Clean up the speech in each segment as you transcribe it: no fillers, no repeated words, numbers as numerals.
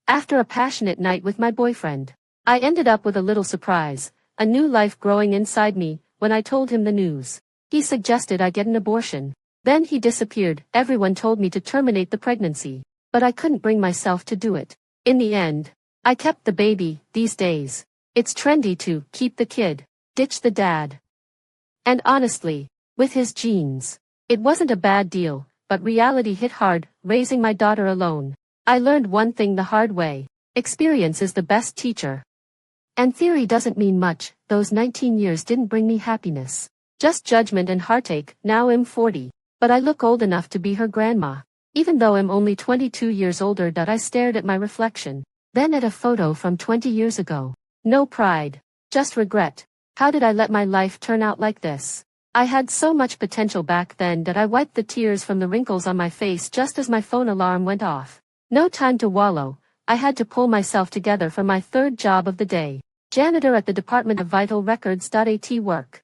After a passionate night with my boyfriend, I ended up with a little surprise, a new life growing inside me, when I told him the news. He suggested I get an abortion. Then he disappeared. Everyone told me to terminate the pregnancy, but I couldn't bring myself to do it. In the end, I kept the baby. These days, it's trendy to keep the kid, ditch the dad. And honestly, with his genes, it wasn't a bad deal, but reality hit hard, raising my daughter alone. I learned one thing the hard way. Experience is the best teacher. And theory doesn't mean much. Those 19 years didn't bring me happiness. Just judgment and heartache. Now I'm 40, but I look old enough to be her grandma. Even though I'm only 22 years older. I stared at my reflection, then at a photo from 20 years ago. No pride, just regret. How did I let my life turn out like this? I had so much potential back then. I wiped the tears from the wrinkles on my face just as my phone alarm went off. No time to wallow. I had to pull myself together for my third job of the day. Janitor at the Department of Vital Records. At work.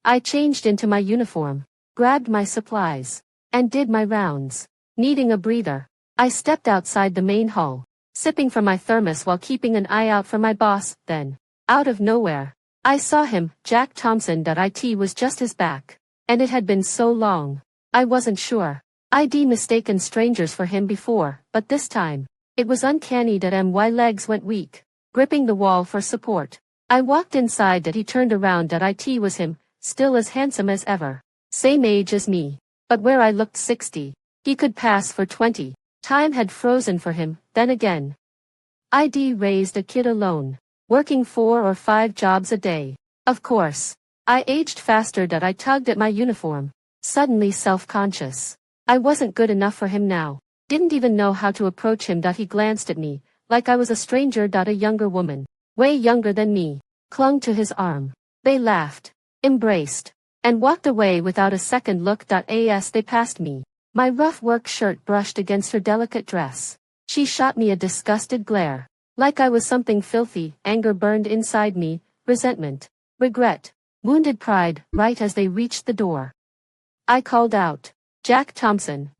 I changed into my uniform, grabbed my supplies, and did my rounds. Needing a breather, I stepped outside the main hall, sipping from my thermos while keeping an eye out for my boss. Then, out of nowhere, I saw him. Jack Thompson. It was just his back, and it had been so long. I wasn't sure. I'd mistaken strangers for him before, but this time, it was uncanny. My legs went weak, gripping the wall for support. I walked inside. He turned around. It was him, still as handsome as ever, same age as me, but where I looked 60, he could pass for 20. Time had frozen for him. Then again, I'd raised a kid alone, working 4 or 5 jobs a day. Of course, I aged faster. I tugged at my uniform, suddenly self-conscious. I wasn't good enough for him now. Didn't even know how to approach him. He glanced at me, like I was a stranger. A younger woman, way younger than me, clung to his arm. They laughed, embraced, and walked away without a second look. As they passed me, my rough work shirt brushed against her delicate dress. She shot me a disgusted glare, like I was something filthy. Anger burned inside me, resentment, regret, wounded pride. Right as they reached the door, I called out, "Jack Thompson."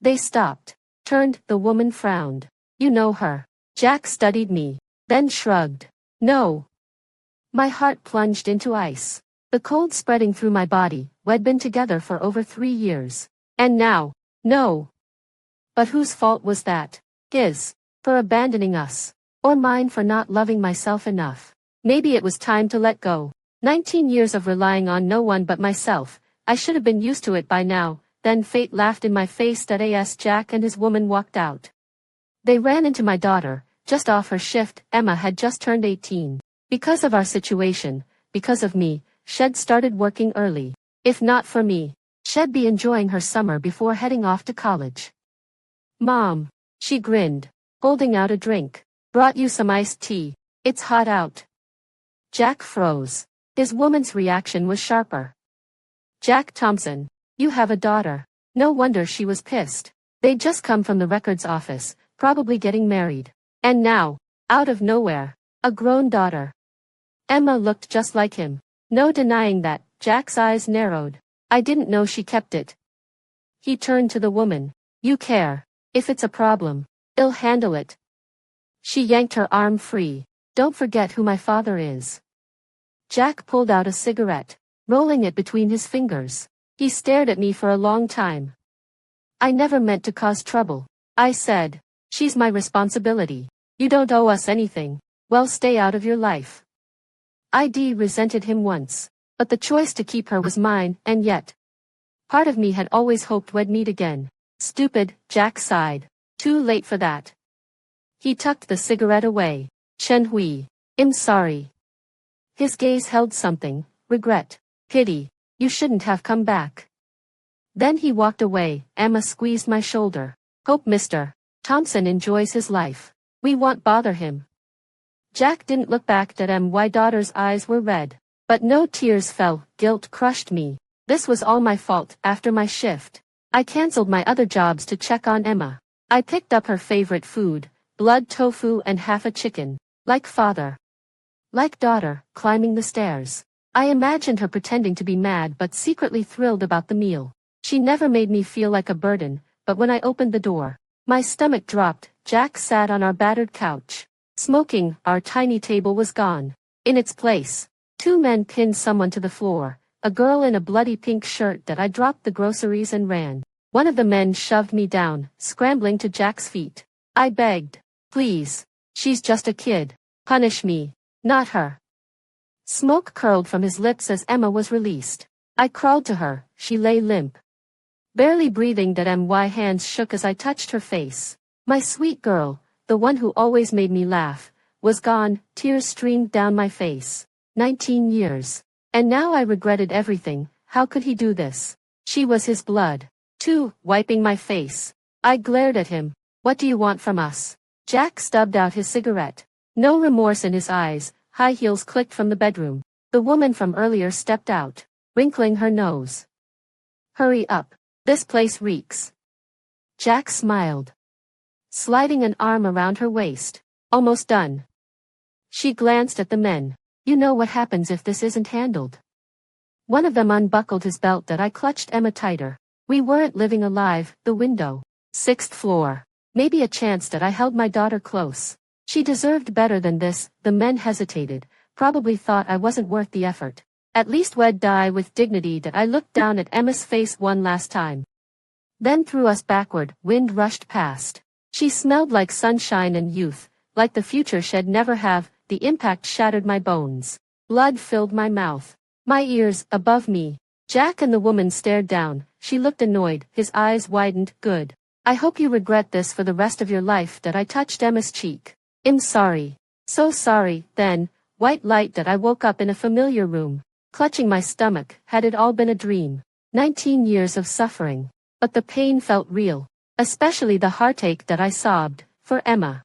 They stopped, turned. The woman frowned. "You know her?" Jack studied me, then shrugged. "No." My heart plunged into ice, the cold spreading through my body. We'd been together for over 3 years. And now, no. But whose fault was that? His, for abandoning us, or mine for not loving myself enough? Maybe it was time to let go. 19 years of relying on no one but myself. I should have been used to it by now. Then fate laughed in my face. As Jack and his woman walked out, they ran into my daughter, just off her shift. Emma had just turned 18. Because of our situation, because of me, she'd started working early. If not for me, she'd be enjoying her summer before heading off to college. "Mom," she grinned, holding out a drink. "Brought you some iced tea. It's hot out." Jack froze. His woman's reaction was sharper. "Jack Thompson, you have a daughter." No wonder she was pissed. They'd just come from the records office, probably getting married. And now, out of nowhere, a grown daughter. Emma looked just like him. No denying that. Jack's eyes narrowed. "I didn't know she kept it." He turned to the woman. "You care. If it's a problem, I'll handle it." She yanked her arm free. "Don't forget who my father is." Jack pulled out a cigarette, rolling it between his fingers. He stared at me for a long time. "I never meant to cause trouble," I said. "She's my responsibility. You don't owe us anything. Well, stay out of your life." I'd resented him once, but the choice to keep her was mine. And yet, part of me had always hoped we'd meet again. "Stupid," Jack sighed. "Too late for that." He tucked the cigarette away. "Chen Hui, I'm sorry." His gaze held something, regret, pity. "You shouldn't have come back." Then he walked away. Emma squeezed my shoulder. "Hope Mr. Thompson enjoys his life. We won't bother him." Jack didn't look back. My daughter's eyes were red, but no tears fell. Guilt crushed me. This was all my fault. After my shift, I canceled my other jobs to check on Emma. I picked up her favorite food, blood tofu and half a chicken. Like father, like daughter, climbing the stairs. I imagined her pretending to be mad but secretly thrilled about the meal. She never made me feel like a burden, but when I opened the door, My stomach dropped. Jack sat on our battered couch. Smoking, our tiny table was gone. In its place, two men pinned someone to the floor, a girl in a bloody pink shirt that I dropped the groceries and ran. One of the men shoved me down, scrambling to Jack's feet. I begged. Please. She's just a kid. Punish me. Not her. Smoke curled from his lips as Emma was released. I crawled to her. She lay limp. Barely breathing, that my hands shook as I touched her face. My sweet girl, the one who always made me laugh, was gone. Tears streamed down my face. 19 years. And now I regretted everything. How could he do this? She was his blood. Too, wiping my face. I glared at him. What do you want from us? Jack stubbed out his cigarette. No remorse in his eyes. High heels clicked from the bedroom. The woman from earlier stepped out, wrinkling her nose. Hurry up. This place reeks. Jack smiled, sliding an arm around her waist. Almost done. She glanced at the men. You know what happens if this isn't handled. One of them unbuckled his belt that I clutched Emma tighter. We weren't living alive. The window. 6th floor. Maybe a chance that I held my daughter close. She deserved better than this. The men hesitated, probably thought I wasn't worth the effort. At least we'd die with dignity. That I looked down at Emma's face one last time. Then threw us backward. Wind rushed past. She smelled like sunshine and youth, like the future she'd never have. The impact shattered my bones. Blood filled my mouth. My ears, above me. Jack and the woman stared down. She looked annoyed. His eyes widened. Good. I hope you regret this for the rest of your life. That I touched Emma's cheek. I'm sorry. So sorry. Then, white light, that I woke up in a familiar room, clutching my stomach. Had it all been a dream? 19 years of suffering. But the pain felt real. Especially the heartache that I sobbed. For Emma.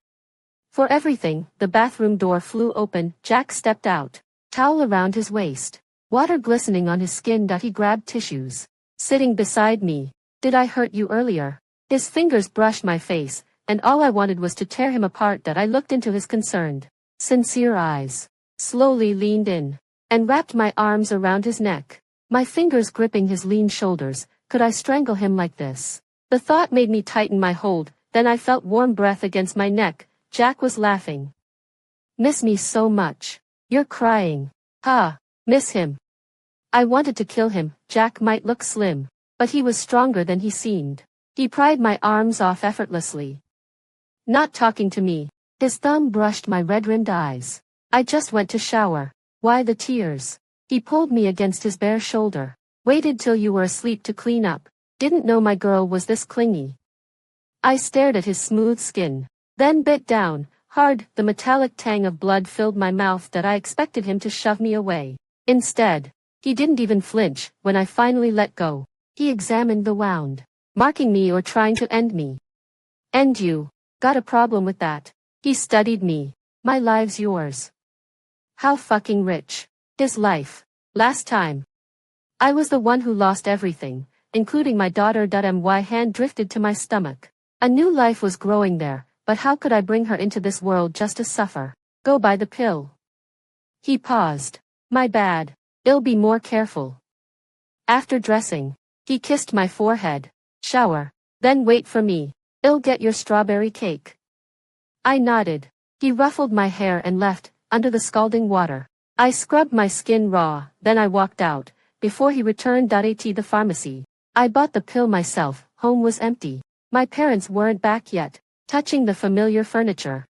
For everything. The bathroom door flew open. Jack stepped out. Towel around his waist. Water glistening on his skin. That he grabbed tissues. Sitting beside me. Did I hurt you earlier? His fingers brushed my face, and all I wanted was to tear him apart. That I looked into his concerned, sincere eyes. Slowly leaned in. And wrapped my arms around his neck. My fingers gripping his lean shoulders. Could I strangle him like this? The thought made me tighten my hold. Then I felt warm breath against my neck. Jack was laughing. Miss me so much. You're crying. Ha. Miss him. I wanted to kill him. Jack might look slim, but he was stronger than he seemed. He pried my arms off effortlessly. Not talking to me. His thumb brushed my red-rimmed eyes. I just went to shower. Why the tears? He pulled me against his bare shoulder. Waited till you were asleep to clean up. Didn't know my girl was this clingy. I stared at his smooth skin. Then bit down, hard. The metallic tang of blood filled my mouth. That I expected him to shove me away. Instead, he didn't even flinch. When I finally let go, he examined the wound. Marking me or trying to end me? End you. Got a problem with that? He studied me. My life's yours. How fucking rich. His life. Last time. I was the one who lost everything, including my daughter. My hand drifted to my stomach. A new life was growing there, but how could I bring her into this world just to suffer? Go buy the pill. He paused. My bad. I'll be more careful. After dressing, he kissed my forehead. Shower. Then wait for me. I'll get your strawberry cake. I nodded. He ruffled my hair and left, under the scalding water. I scrubbed my skin raw, then I walked out. Before he returned. At the pharmacy. I bought the pill myself. Home was empty. My parents weren't back yet. Touching the familiar furniture,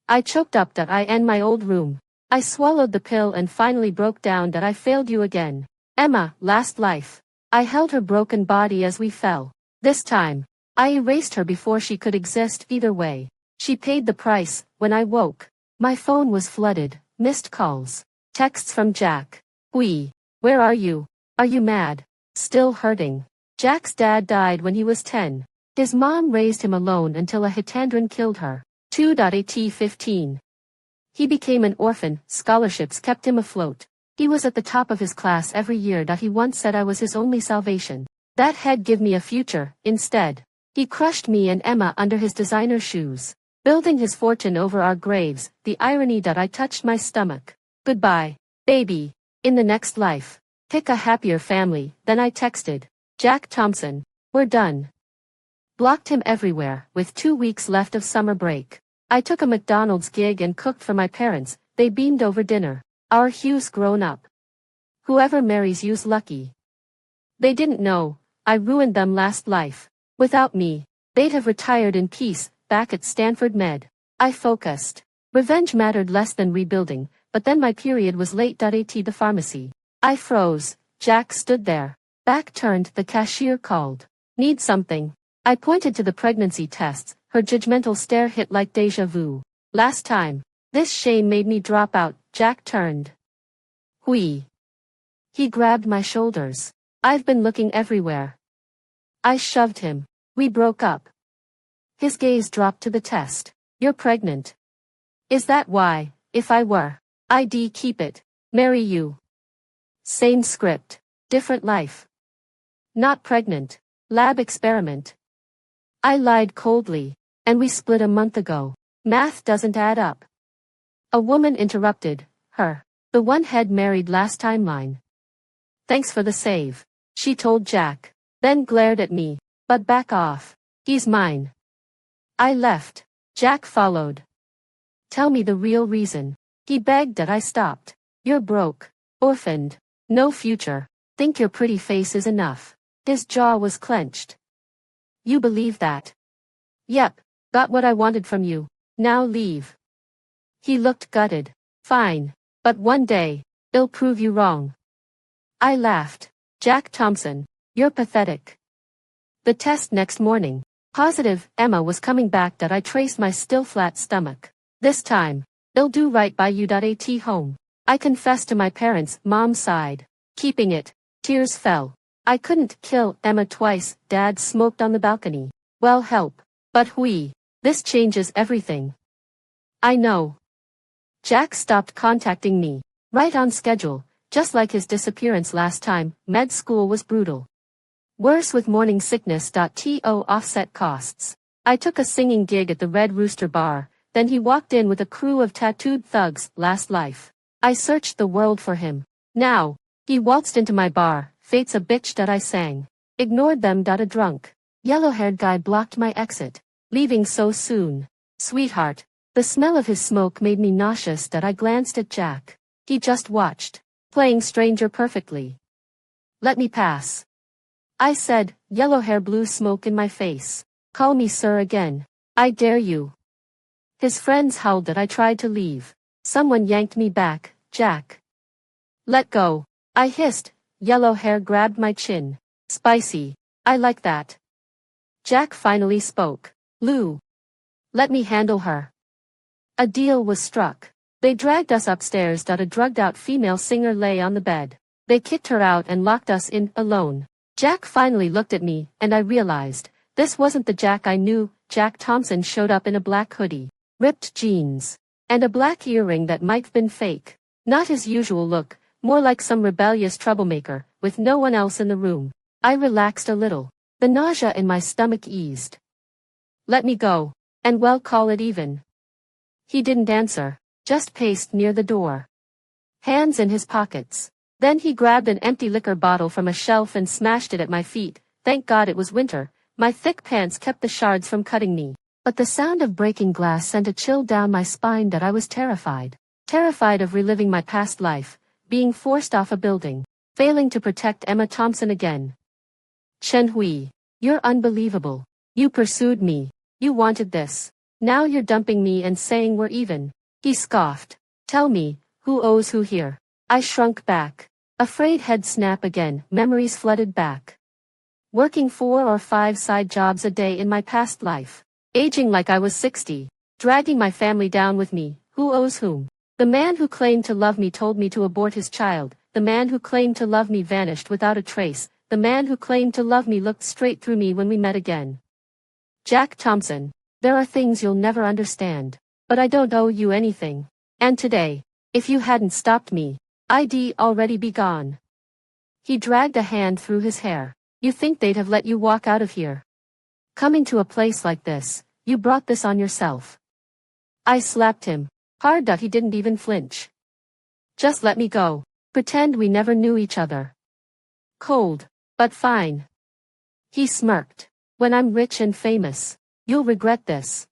I choked up. That I in my old room. I swallowed the pill and finally broke down. That I failed you again. Emma, last life. I held her broken body as we fell. This time, I erased her before she could exist. Either way, she paid the price. When I woke, my phone was flooded. Missed calls. Texts from Jack. Where are you? Are you mad? Still hurting. Jack's dad died when he was 10. His mom raised him alone until a hitandron killed her. 2.at15. He became an orphan. Scholarships kept him afloat. He was at the top of his class every year. He once said I was his only salvation. That had give me a future. Instead, he crushed me and Emma under his designer shoes, building his fortune over our graves. The irony. That I touched my stomach. Goodbye, baby. In the next life, pick a happier family. Then I texted Jack Thompson. We're done. Blocked him everywhere, with 2 weeks left of summer break. I took a McDonald's gig and cooked for my parents, they beamed over dinner. Our Hugh's grown up. Whoever marries you's lucky. They didn't know, I ruined them last life. Without me, they'd have retired in peace, back at Stanford Med. I focused. Revenge mattered less than rebuilding, but then my period was late. At the pharmacy. I froze. Jack stood there. Back turned, the cashier called. Need something. I pointed to the pregnancy tests, her judgmental stare hit like deja vu. Last time. This shame made me drop out. Jack turned. Hui. He grabbed my shoulders. I've been looking everywhere. I shoved him. We broke up. His gaze dropped to the test. You're pregnant. Is that why? If I were, I'd keep it. Marry you. Same script. Different life. Not pregnant. Lab experiment. I lied coldly. And we split a month ago. Math doesn't add up. A woman interrupted. Her. The one head married last timeline. Thanks for the save. She told Jack. Then glared at me. But back off. He's mine. I left. Jack followed. Tell me the real reason. He begged that I stopped. You're broke. Orphaned. No future. Think your pretty face is enough. His jaw was clenched. You believe that? Yep. Got what I wanted from you. Now leave. He looked gutted. Fine. But one day, I'll prove you wrong. I laughed. Jack Thompson. You're pathetic. The test next morning. Positive. Emma was coming back. That I traced my still flat stomach. This time, I'll do right by you. At home. I confessed to my parents. Mom sighed. Keeping it. Tears fell. I couldn't kill Emma twice. Dad smoked on the balcony. Well, help. But this changes everything. I know. Jack stopped contacting me. Right on schedule, just like his disappearance last time. Med school was brutal. Worse with morning sickness. To offset costs. I took a singing gig at the Red Rooster bar, then he walked in with a crew of tattooed thugs. Last life. I searched the world for him. Now, he waltzed into my bar. Fate's a bitch. I sang. Ignored them. A drunk, yellow-haired guy blocked my exit. Leaving so soon. Sweetheart. The smell of his smoke made me nauseous. I glanced at Jack. He just watched. Playing stranger perfectly. Let me pass. I said, yellow hair blew smoke in my face. Call me sir again. I dare you. His friends howled. I tried to leave. Someone yanked me back. Jack. Let go. I hissed. Yellow hair grabbed my chin. Spicy. I like that. Jack finally spoke. Lou. Let me handle her. A deal was struck. They dragged us upstairs. A drugged-out female singer lay on the bed. They kicked her out and locked us in, alone. Jack finally looked at me, and I realized, this wasn't the Jack I knew. Jack Thompson showed up in a black hoodie, ripped jeans, and a black earring that might've been fake. Not his usual look, more like some rebellious troublemaker, with no one else in the room. I relaxed a little. The nausea in my stomach eased. Let me go, and well, call it even. He didn't answer, just paced near the door. Hands in his pockets. Then he grabbed an empty liquor bottle from a shelf and smashed it at my feet. Thank God it was winter. My thick pants kept the shards from cutting me. But the sound of breaking glass sent a chill down my spine. I was terrified. Terrified of reliving my past life, being forced off a building, failing to protect Emma Thompson again. Chen Hui, you're unbelievable. You pursued me. You wanted this. Now you're dumping me and saying we're even. He scoffed. Tell me, who owes who here? I shrunk back. Afraid head snap again. Memories flooded back. Working 4 or 5 side jobs a day in my past life. Aging like I was 60. Dragging my family down with me. Who owes whom? The man who claimed to love me told me to abort his child. The man who claimed to love me vanished without a trace. The man who claimed to love me looked straight through me when we met again. Jack Thompson. There are things you'll never understand. But I don't owe you anything. And today, if you hadn't stopped me, I'd already be gone. He dragged a hand through his hair. You think they'd have let you walk out of here? Coming to a place like this, you brought this on yourself. I slapped him. Hard. He didn't even flinch. Just let me go. Pretend we never knew each other. Cold, but fine. He smirked. When I'm rich and famous. You'll regret this.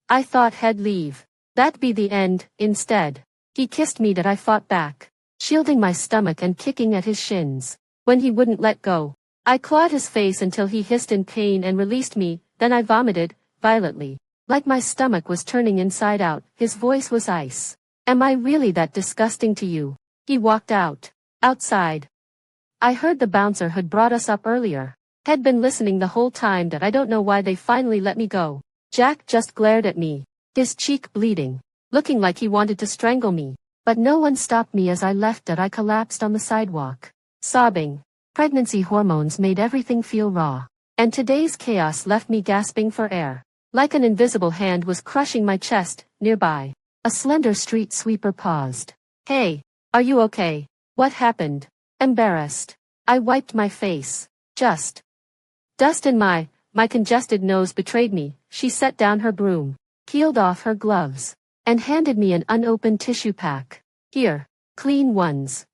I thought he'd leave. That'd be the end. Instead, he kissed me that I fought back, shielding my stomach and kicking at his shins. When he wouldn't let go, I clawed his face until he hissed in pain and released me, then I vomited, violently. Like my stomach was turning inside out, his voice was ice. Am I really that disgusting to you? He walked out. Outside. I heard the bouncer had brought us up earlier. Had been listening the whole time that I don't know why they finally let me go. Jack just glared at me, his cheek bleeding, looking like he wanted to strangle me. But no one stopped me as I left that I collapsed on the sidewalk, sobbing. Pregnancy hormones made everything feel raw. And today's chaos left me gasping for air. Like an invisible hand was crushing my chest, nearby. A slender street sweeper paused. Hey, are you okay? What happened? Embarrassed. I wiped my face. Just. Dust in my congested nose betrayed me. She set down her broom, peeled off her gloves, and handed me an unopened tissue pack. Here, clean ones.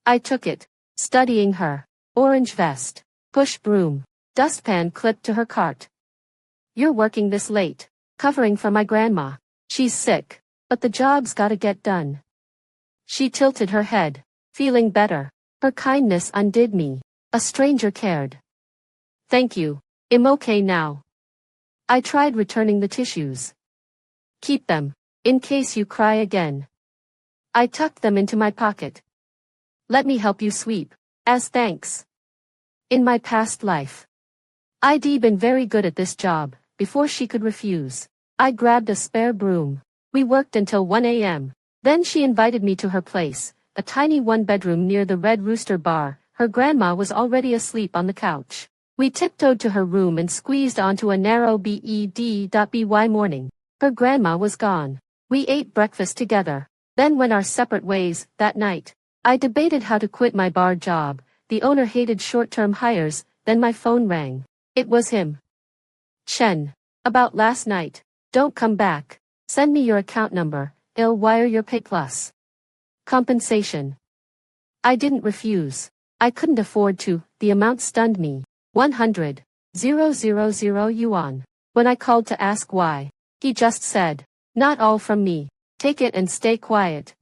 I took it, studying her. Orange vest, push broom, dustpan clipped to her cart. You're working this late, covering for my grandma. She's sick, but the job's gotta get done. She tilted her head, feeling better. Her kindness undid me. A stranger cared. Thank you. I'm okay now. I tried returning the tissues. Keep them, in case you cry again. I tucked them into my pocket. Let me help you sweep, as thanks. In my past life, I'd been very good at this job. Before she could refuse, I grabbed a spare broom. We worked until 1 a.m. Then she invited me to her place, a tiny one-bedroom near the Red Rooster bar. Her grandma was already asleep on the couch. We tiptoed to her room and squeezed onto a narrow bed.by morning. Her grandma was gone. We ate breakfast together, then went our separate ways. That night, I debated how to quit my bar job. The owner hated short-term hires. Then my phone rang. It was him. Chen. About last night. Don't come back. Send me your account number. I'll wire your pay plus compensation. I didn't refuse. I couldn't afford to. The amount stunned me. 100,000 yuan. When I called to ask why, he just said, not all from me. Take it and stay quiet.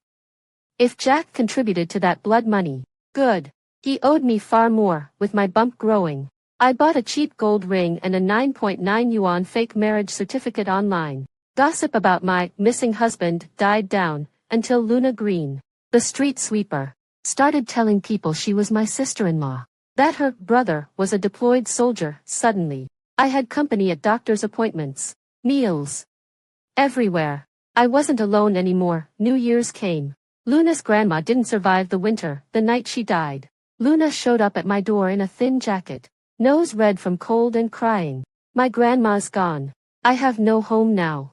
If Jack contributed to that blood money, good. He owed me far more, with my bump growing. I bought a cheap gold ring and a 9.9 yuan fake marriage certificate online. Gossip about my missing husband died down, until Luna Green, the street sweeper, started telling people she was my sister-in-law. That her brother was a deployed soldier. Suddenly, I had company at doctor's appointments, meals. Everywhere. I wasn't alone anymore. New Year's came. Luna's grandma didn't survive the winter. The night she died, Luna showed up at my door in a thin jacket, nose red from cold and crying. My grandma's gone. I have no home now.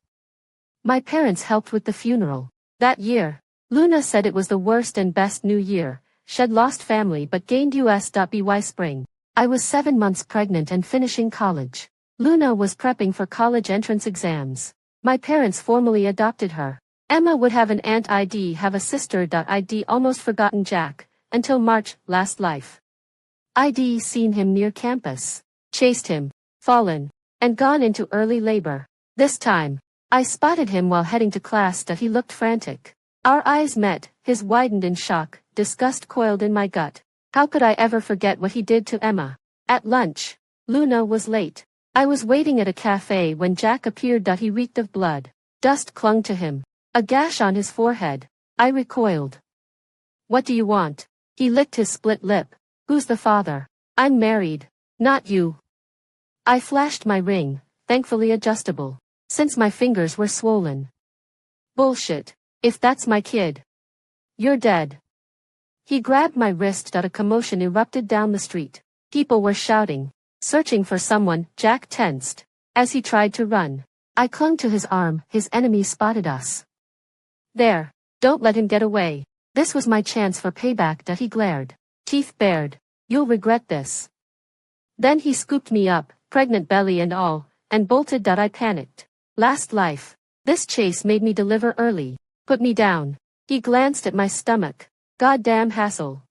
My parents helped with the funeral. That year, Luna said it was the worst and best New Year. She'd lost family but gained by spring. I was 7 months pregnant and finishing college. Luna was prepping for college entrance exams. My parents formally adopted her. Emma would have an aunt ID, have a sister. ID almost forgotten Jack, until March, last life. ID seen him near campus, chased him, fallen, and gone into early labor. This time, I spotted him while heading to class. He looked frantic. Our eyes met, his widened in shock. Disgust coiled in my gut. How could I ever forget what he did to Emma? At lunch, Luna was late. I was waiting at a cafe when Jack appeared. He reeked of blood. Dust clung to him. A gash on his forehead. I recoiled. What do you want? He licked his split lip. Who's the father? I'm married. Not you. I flashed my ring, thankfully adjustable, since my fingers were swollen. Bullshit. If that's my kid, you're dead. He grabbed my wrist. A commotion erupted down the street. People were shouting, searching for someone. Jack tensed as he tried to run. I clung to his arm. His enemy spotted us. There. Don't let him get away. This was my chance for payback. He glared, teeth bared. You'll regret this. Then he scooped me up, pregnant belly and all, and bolted. I panicked. Last life. This chase made me deliver early. Put me down. He glanced at my stomach. Goddamn hassle.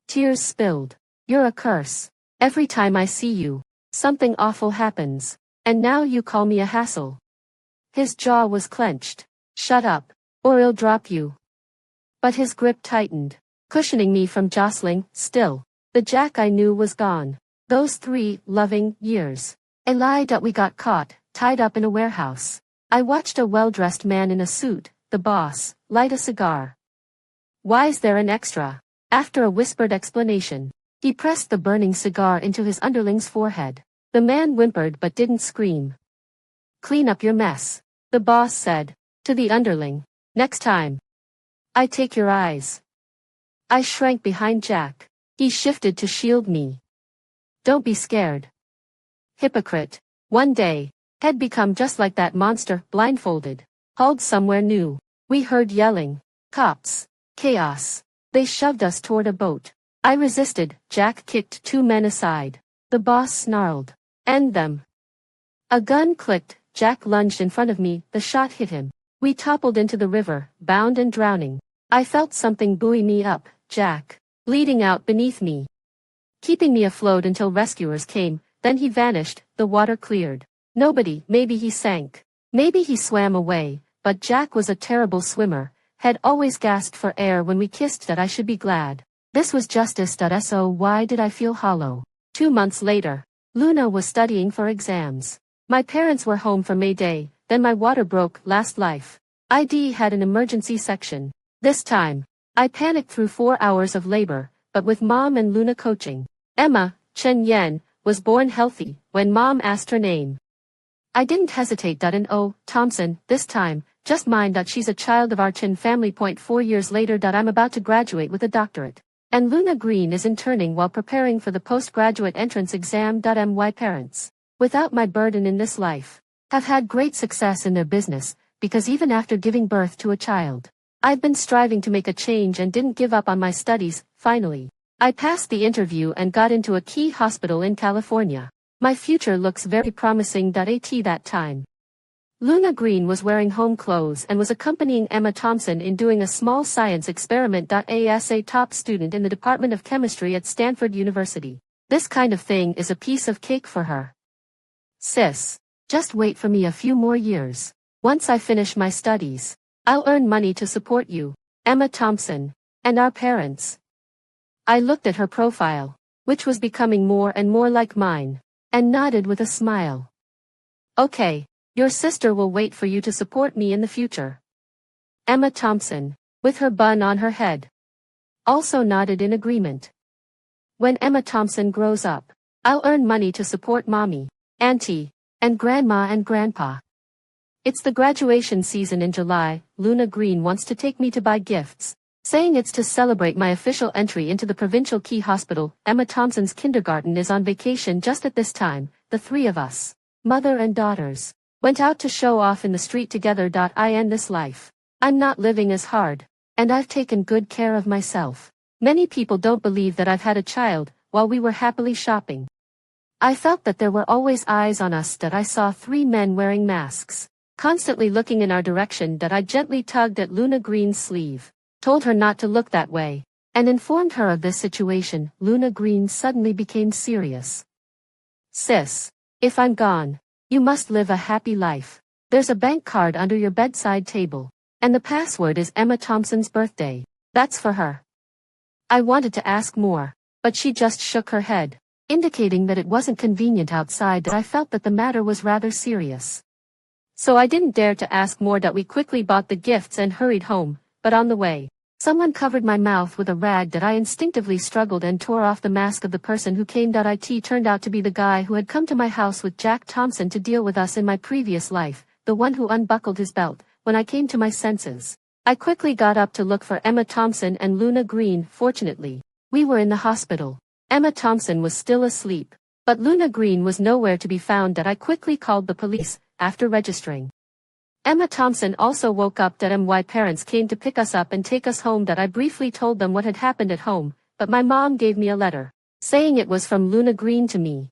Tears spilled. You're a curse. Every time I see you, Something awful happens. And now you call me a hassle. His jaw was clenched. Shut up, or I'll drop you. But his grip tightened, cushioning me from jostling. Still, the Jack I knew was gone. Those 3 loving years. A lie that we got caught, tied up in a warehouse. I watched a well-dressed man in a suit, the boss, light a cigar. Why's there an extra? After a whispered explanation, he pressed the burning cigar into his underling's forehead. The man whimpered but didn't scream. Clean up your mess, the boss said, to the underling. Next time, I take your eyes. I shrank behind Jack. He shifted to shield me. Don't be scared. Hypocrite. One day, had become just like that monster, blindfolded, hauled somewhere new. We heard yelling. Cops. Chaos. They shoved us toward a boat. I resisted. Jack kicked 2 men aside. The boss snarled. End them. A gun clicked. Jack lunged in front of me. The shot hit him. We toppled into the river, bound and drowning. I felt something buoy me up. Jack, bleeding out beneath me, keeping me afloat until rescuers came. Then he vanished. The water cleared. Nobody. Maybe he sank. Maybe he swam away. But Jack was a terrible swimmer. Had always gasped for air when we kissed. That I should be glad. This was justice. So why did I feel hollow? 2 months later, Luna was studying for exams. My parents were home for May Day. Then my water broke. Last life. ID had an emergency section. This time, I panicked through 4 hours of labor, but with Mom and Luna coaching. Emma, Chen Yen, was born healthy when Mom asked her name. I didn't hesitate. And oh, Thompson, this time, just mind that she's a child of our Chen family. 4 years later. I'm about to graduate with a doctorate. And Luna Green is interning while preparing for the postgraduate entrance exam. My parents, without my burden in this life, have had great success in their business, because even after giving birth to a child, I've been striving to make a change and didn't give up on my studies. Finally, I passed the interview and got into a key hospital in California. My future looks very promising. At that time, Luna Green was wearing home clothes and was accompanying Emma Thompson in doing a small science experiment. As a top student in the Department of Chemistry at Stanford University, this kind of thing is a piece of cake for her. Sis, just wait for me a few more years. Once I finish my studies, I'll earn money to support you, Emma Thompson, and our parents. I looked at her profile, which was becoming more and more like mine, and nodded with a smile. Okay, your sister will wait for you to support me in the future. Emma Thompson, with her bun on her head, also nodded in agreement. When Emma Thompson grows up, I'll earn money to support Mommy, Auntie, and Grandma and Grandpa. It's the graduation season in July. Luna Green wants to take me to buy gifts, saying it's to celebrate my official entry into the provincial key hospital. Emma Thompson's kindergarten is on vacation just at this time. The 3 of us, mother and daughters, went out to show off in the street together. In this life, I'm not living as hard, and I've taken good care of myself. Many people don't believe that I've had a child while we were happily shopping. I felt that there were always eyes on us. I saw 3 men wearing masks, constantly looking in our direction. I gently tugged at Luna Green's sleeve, told her not to look that way, and informed her of this situation. Luna Green suddenly became serious. Sis, if I'm gone, you must live a happy life. There's a bank card under your bedside table, and the password is Emma Thompson's birthday. That's for her. I wanted to ask more, but she just shook her head, indicating that it wasn't convenient outside. I felt that the matter was rather serious, so I didn't dare to ask more. We quickly bought the gifts and hurried home, but on the way, someone covered my mouth with a rag. I instinctively struggled and tore off the mask of the person who came. It turned out to be the guy who had come to my house with Jack Thompson to deal with us in my previous life, the one who unbuckled his belt. When I came to my senses, I quickly got up to look for Emma Thompson and Luna Green. Fortunately, we were in the hospital. Emma Thompson was still asleep, but Luna Green was nowhere to be found. I quickly called the police. After registering, Emma Thompson also woke up. My parents came to pick us up and take us home. I briefly told them what had happened at home, but my mom gave me a letter, saying it was from Luna Green to me.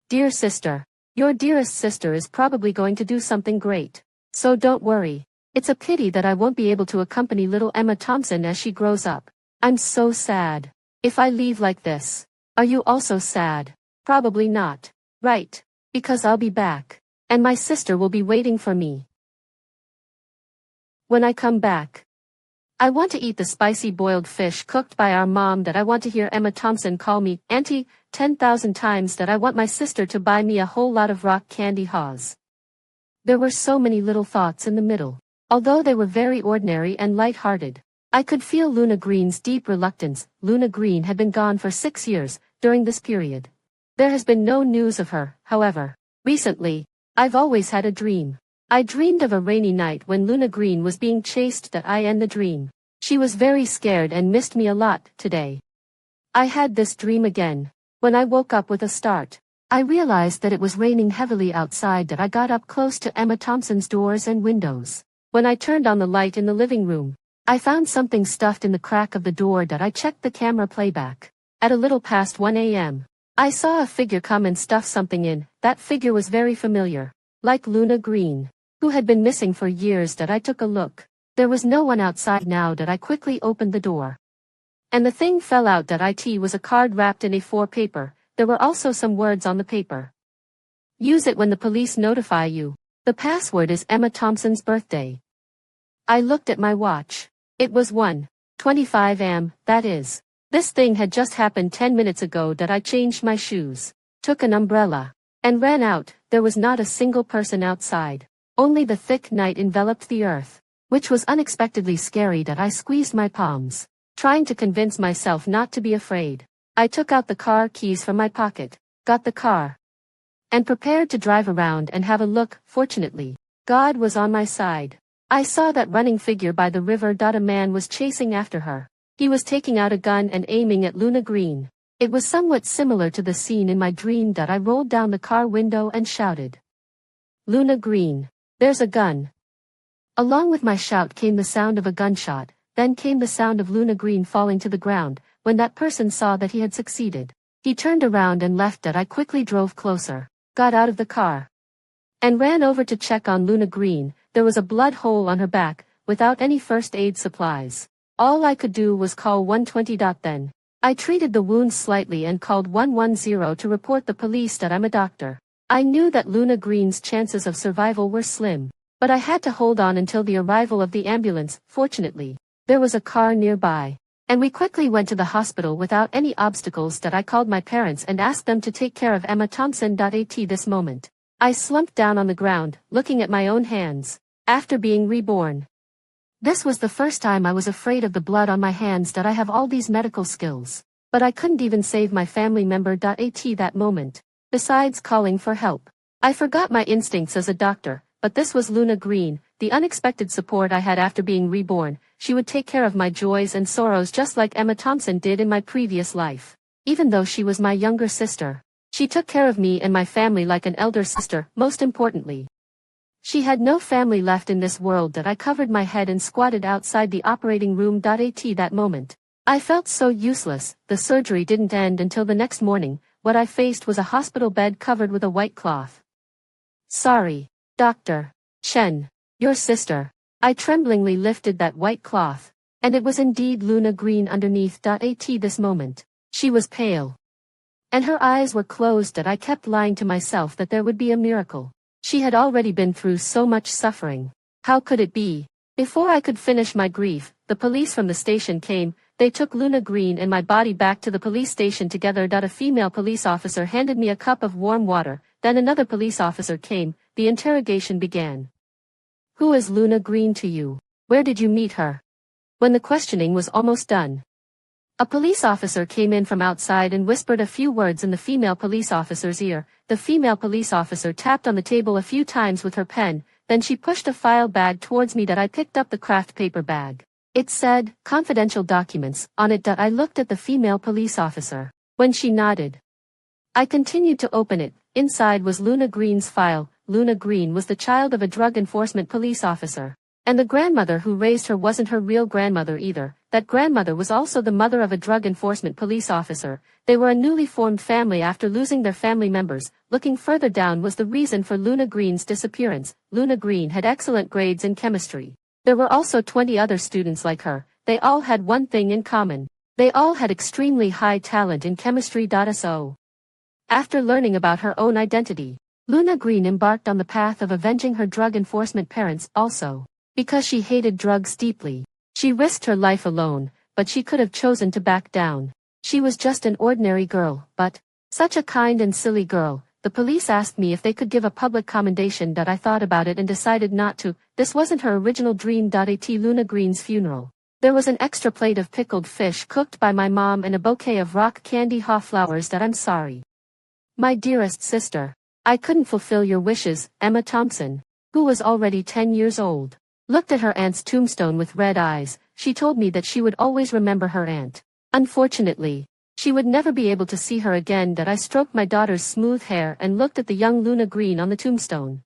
Dear sister, your dearest sister is probably going to do something great, so don't worry. It's a pity that I won't be able to accompany little Emma Thompson as she grows up. I'm so sad. If I leave like this, are you also sad? Probably not. Right. Because I'll be back. And my sister will be waiting for me. When I come back. I want to eat the spicy boiled fish cooked by our mom, that I want to hear Emma Thompson call me Auntie 10,000 times, that I want my sister to buy me a whole lot of rock candy haws. There were so many little thoughts in the middle. Although they were very ordinary and light-hearted, I could feel Luna Green's deep reluctance. Luna Green had been gone for 6 years. During this period, there has been no news of her. However, recently, I've always had a dream. I dreamed of a rainy night when Luna Green was being chased. That I end the dream. She was very scared and missed me a lot. Today, I had this dream again. When I woke up with a start, I realized that it was raining heavily outside. That I got up close to Emma Thompson's doors and windows. When I turned on the light in the living room, I found something stuffed in the crack of the door. That I checked the camera playback. At a little past 1 a.m., I saw a figure come and stuff something in. That figure was very familiar, like Luna Green, who had been missing for years. That I took a look. There was no one outside now. That I quickly opened the door, and the thing fell out. That it was a card wrapped in A4 paper. There were also some words on the paper. Use it when the police notify you. The password is Emma Thompson's birthday. I looked at my watch. It was 1:25 am, that is. This thing had just happened 10 minutes ago. That I changed my shoes, took an umbrella, and ran out. There was not a single person outside. Only the thick night enveloped the earth, which was unexpectedly scary. That I squeezed my palms, trying to convince myself not to be afraid. I took out the car keys from my pocket, got the car, and prepared to drive around and have a look. Fortunately, God was on my side. I saw that running figure by the river. A man was chasing after her. He was taking out a gun and aiming at Luna Green. It was somewhat similar to the scene in my dream. That I rolled down the car window and shouted, "Luna Green, there's a gun." Along with my shout came the sound of a gunshot, then came the sound of Luna Green falling to the ground. When that person saw that he had succeeded, he turned around and left. That I quickly drove closer, got out of the car, and ran over to check on Luna Green. There was a blood hole on her back, without any first aid supplies. All I could do was call 120. Then I treated the wounds slightly and called 110 to report the police. That I'm a doctor. I knew that Luna Green's chances of survival were slim, but I had to hold on until the arrival of the ambulance. Fortunately, there was a car nearby, and we quickly went to the hospital without any obstacles. That I called my parents and asked them to take care of Emma Thompson. At this moment, I slumped down on the ground, looking at my own hands. After being reborn, this was the first time I was afraid of the blood on my hands. That I have all these medical skills, but I couldn't even save my family member. At that moment, besides calling for help, I forgot my instincts as a doctor. But this was Luna Green, the unexpected support I had after being reborn. She would take care of my joys and sorrows just like Emma Thompson did in my previous life. Even though she was my younger sister, she took care of me and my family like an elder sister. Most importantly, she had no family left in this world. That I covered my head and squatted outside the operating room. At that moment, I felt so useless. The surgery didn't end until the next morning. What I faced was a hospital bed covered with a white cloth. "Sorry, Dr. Chen, your sister." I tremblingly lifted that white cloth, and it was indeed Luna Green underneath. At this moment, she was pale, and her eyes were closed. That I kept lying to myself that there would be a miracle. She had already been through so much suffering. How could it be? Before I could finish my grief, the police from the station came. They took Luna Green and my body back to the police station together. A female police officer handed me a cup of warm water. Then another police officer came. The interrogation began. "Who is Luna Green to you? Where did you meet her?" When the questioning was almost done, a police officer came in from outside and whispered a few words in the female police officer's ear. The female police officer tapped on the table a few times with her pen, then she pushed a file bag towards me. I picked up the craft paper bag. It said, "Confidential documents," on it. I looked at the female police officer. When she nodded, I continued to open it. Inside was Luna Green's file. Luna Green was the child of a drug enforcement police officer, and the grandmother who raised her wasn't her real grandmother either. That grandmother was also the mother of a drug enforcement police officer. They were a newly formed family after losing their family members. Looking further down was the reason for Luna Green's disappearance. Luna Green had excellent grades in chemistry. There were also 20 other students like her. They all had one thing in common. They all had extremely high talent in chemistry. So After learning about her own identity, Luna Green embarked on the path of avenging her drug enforcement parents also. Because she hated drugs deeply, she risked her life alone, but she could have chosen to back down. She was just an ordinary girl, but such a kind and silly girl. The police asked me if they could give a public commendation that I thought about it and decided not to. This wasn't her original dream. At Luna Green's funeral, there was an extra plate of pickled fish cooked by my mom and a bouquet of rock candy haw flowers. That I'm sorry, my dearest sister. I couldn't fulfill your wishes. Emma Thompson, who was already 10 years old, looked at her aunt's tombstone with red eyes. She told me that she would always remember her aunt. Unfortunately, she would never be able to see her again. That I stroked my daughter's smooth hair and looked at the young Luna Green on the tombstone.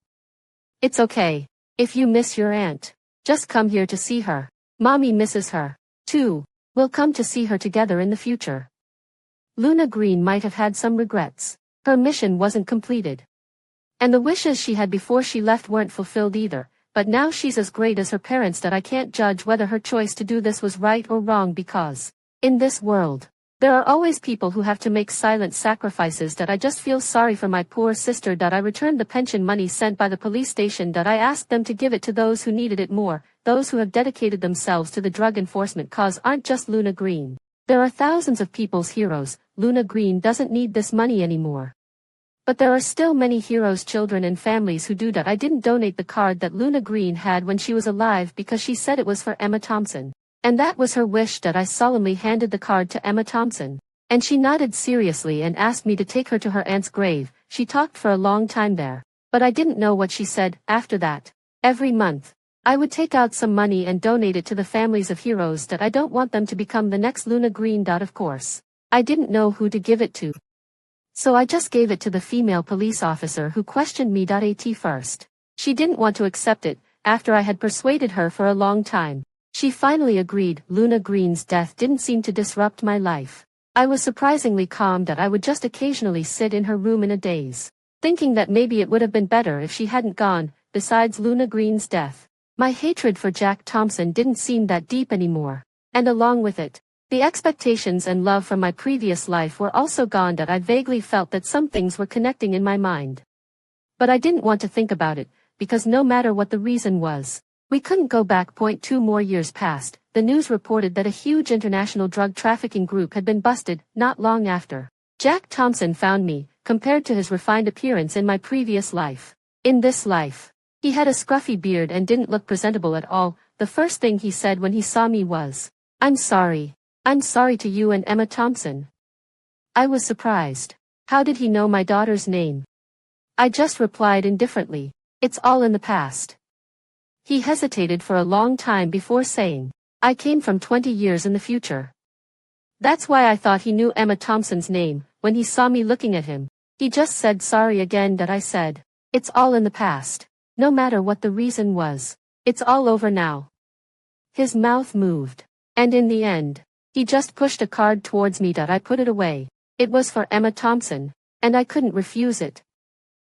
It's okay. If you miss your aunt, just come here to see her. Mommy misses her, too. We'll come to see her together in the future. Luna Green might have had some regrets. Her mission wasn't completed. And the wishes she had before she left weren't fulfilled either. But now she's as great as her parents. That I can't judge whether her choice to do this was right or wrong, because in this world, there are always people who have to make silent sacrifices. That I just feel sorry for my poor sister. That I returned the pension money sent by the police station. That I asked them to give it to those who needed it more. Those who have dedicated themselves to the drug enforcement cause aren't just Luna Green. There are thousands of people's heroes. Luna Green doesn't need this money anymore. But there are still many heroes, children and families who do. That I didn't donate the card that Luna Green had when she was alive because she said it was for Emma Thompson. And that was her wish. That I solemnly handed the card to Emma Thompson. And she nodded seriously and asked me to take her to her aunt's grave. She talked for a long time there. But I didn't know what she said. After that, every month, I would take out some money and donate it to the families of heroes. That I don't want them to become the next Luna Green. Of course, I didn't know who to give it to. So I just gave it to the female police officer who questioned me. At first, she didn't want to accept it. After I had persuaded her for a long time, she finally agreed. Luna Green's death didn't seem to disrupt my life. I was surprisingly calm. That I would just occasionally sit in her room in a daze, thinking that maybe it would have been better if she hadn't gone. Besides Luna Green's death, my hatred for Jack Thompson didn't seem that deep anymore. And along with it, the expectations and love from my previous life were also gone. That I vaguely felt that some things were connecting in my mind. But I didn't want to think about it, because no matter what the reason was, we couldn't go back. 2 more years passed. The news reported that a huge international drug trafficking group had been busted. Not long after, Jack Thompson found me. Compared to his refined appearance in my previous life, in this life, he had a scruffy beard and didn't look presentable at all. The first thing he said when he saw me was, "I'm sorry. I'm sorry to you and Emma Thompson." I was surprised. How did he know my daughter's name? I just replied indifferently, "It's all in the past." He hesitated for a long time before saying, "I came from 20 years in the future." That's why I thought he knew Emma Thompson's name. When he saw me looking at him, he just said sorry again. That I said, "It's all in the past. No matter what the reason was, it's all over now." His mouth moved. And in the end, he just pushed a card towards me. I put it away. It was for Emma Thompson, and I couldn't refuse it.